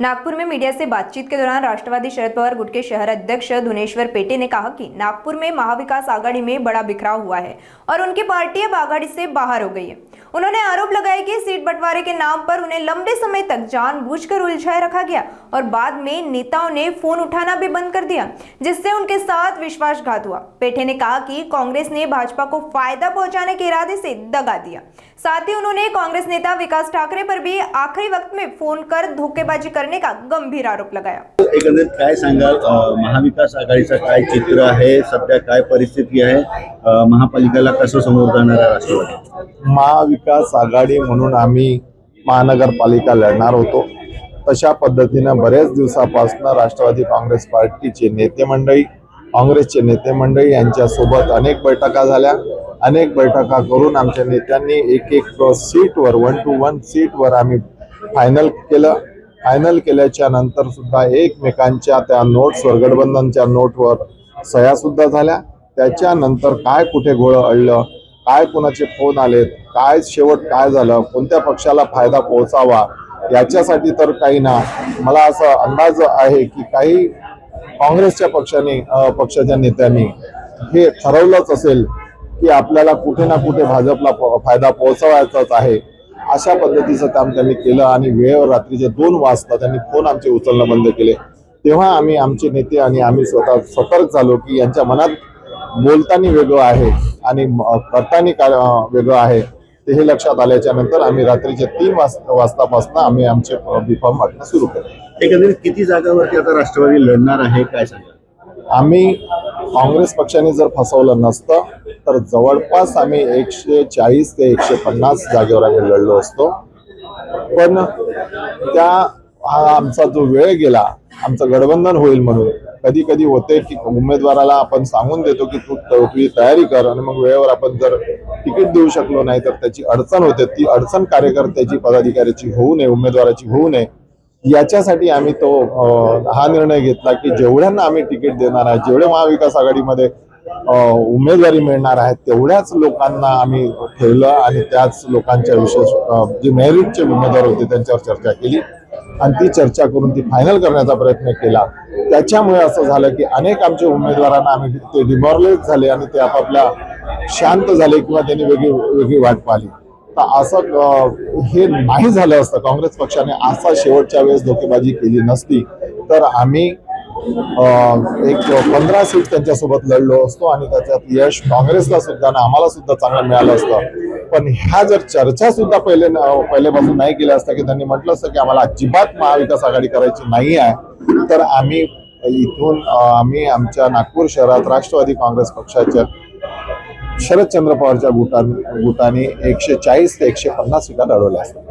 नागपुर में मीडिया से बातचीत के दौरान राष्ट्रवादी शरद पवार गुट के शहर अध्यक्ष धुनेश्वर पेटे ने कहा कि नागपुर में महाविकास आघाड़ी में बड़ा बिखराव हुआ है और उनकी पार्टी अब आघाड़ी से बाहर हो गई है। उन्होंने आरोप लगाया कि सीट बंटवारे के नाम पर उन्हें लंबे समय तक जानबूझकर उलझाए रखा गया और बाद में नेताओं ने फोन उठाना भी बंद कर दिया, जिससे उनके साथ विश्वासघात हुआ। पेटे ने कहा कि कांग्रेस ने भाजपा को फायदा पहुंचाने के इरादे से दगा दिया। साथ ही उन्होंने कांग्रेस नेता विकास ठाकरे पर भी आखिरी वक्त में फोन कर धोखेबाजी करने का गंभीर आरोप लगाया। एकंदरीत काय सांगाल, महाविकास आघाडीचं काय चित्र आहे, सध्या काय परिस्थिती आहे, महापालिकेला कसं समोर जाणार आहे राष्ट्रवादी? महाविकास आघाडी म्हणून आम्ही महानगरपालिका लढणार होतो। तशा पद्धतीने बरेच दिवसापासून राष्ट्रवादी काँग्रेस पार्टीचे नेते मंडळी, काँग्रेसचे नेते मंडळी यांच्यासोबत अनेक बैठका झाल्या। अनेक बैठका करून आमच्या नेत्यांनी एक सीटवर 1 to 1 सीटवर आम्ही फायनल केलं। फायनल केल्याच्या नंतर सुद्धा एकमेकांच्या त्या नोट्सवर, गठबंधनच्या नोटवर सह्या सुद्धा झाल्या। त्याच्यानंतर काय कुठे घोळ अडलं, काय कोणाचे फोन आलेत, काय शेवट काय झालं, कोणत्या पक्षाला फायदा पोहोचावा याच्यासाठी तर काही ना, मला असा अंदाज आहे की काही काँग्रेसच्या पक्षाच्या नेत्यांनी हे ठरवलंच असेल की आपल्याला कुठे ना कुठे भाजपला फायदा पोहोचवायचाच आहे। अशा पद्धतीचं काम त्यांनी केलं आणि वेळेवर रात्रीचे 2 वाजता त्यांनी फोन आमचे उचलणं बंद केले। तेव्हा आम्ही, आमचे नेते आणि आम्ही स्वतः सतर्क झालो की यांच्या मनात बोलताना वेगळं आहे आणि करताना वेगळं आहे। ते हे लक्षात आल्याच्या नंतर आम्ही रात्रीचे 3 वाजतापासून आम्ही आमचे बीफॉर्म वाटणं सुरू केलं। एकंदरीत किती जागावरती आता राष्ट्रवादी लढणार आहे, काय सांगा? आम्ही काँग्रेस पक्षाने जर फसवलं नसतं तर जवळपास आम्ही 140 ते 150 जागेवर आम्ही लढलो असतो। पण हा आमचा जो वेळ गेला, आमचं गठबंधन होईल म्हणून कधी कधी होते की उमेदवाराला आपण सांगून देतो की तू तुझी तयारी कर आणि मग वेळेवर आपण जर तिकीट देऊ शकलो नाही तर त्याची अडचण होते। ती अडचण कार्यकर्त्याची, पदाधिकाऱ्याची होऊ नये, उमेदवाराची होऊ नये, याच्यासाठी आम्ही हा निर्णय घेतला की जेवढ्यांना आम्ही तिकीट देणार आहे, जेवढे महाविकास आघाडीमध्ये उमेदवारी मिळणार आहे तेवढ्याच लोकांना आम्ही ठेवलं आणि त्याच लोकांच्या विशेष जे मेरिटचे उमेदवार होते त्यांच्यावर चर्चा केली आणि ती चर्चा करून ती फायनल करण्याचा प्रयत्न केला। त्याच्यामुळे असं झालं की अनेक आमचे उमेदवारांना आम्ही ते डिमॉरलाइज झाले आणि ते आपापल्या शांत झाले किंवा त्यांनी वेगळी वाट पाहिली। तर असं हे नाही झालं असतं, काँग्रेस पक्षाने असा शेवटच्या वेळेस धोकेबाजी केली नसती तर आम्ही 15 सीट त्यांच्यासोबत लढलो असतो आणि त्याच्यात यश काँग्रेसला सुद्धा आणि आम्हाला सुद्धा चांगलं मिळालं असतं। पण ह्या जर चर्चा सुद्धा पहिल्यापासून नाही केल्या असत्या की त्यांनी म्हटलं असतं की आम्हाला अजिबात महाविकास आघाडी करायची नाही आहे, तर आम्ही इथून आमच्या नागपूर शहरात राष्ट्रवादी काँग्रेस पक्षाच्या शरदचंद्र पवारच्या गुटाने 140 ते 150 सीटा लढवल्या असतात।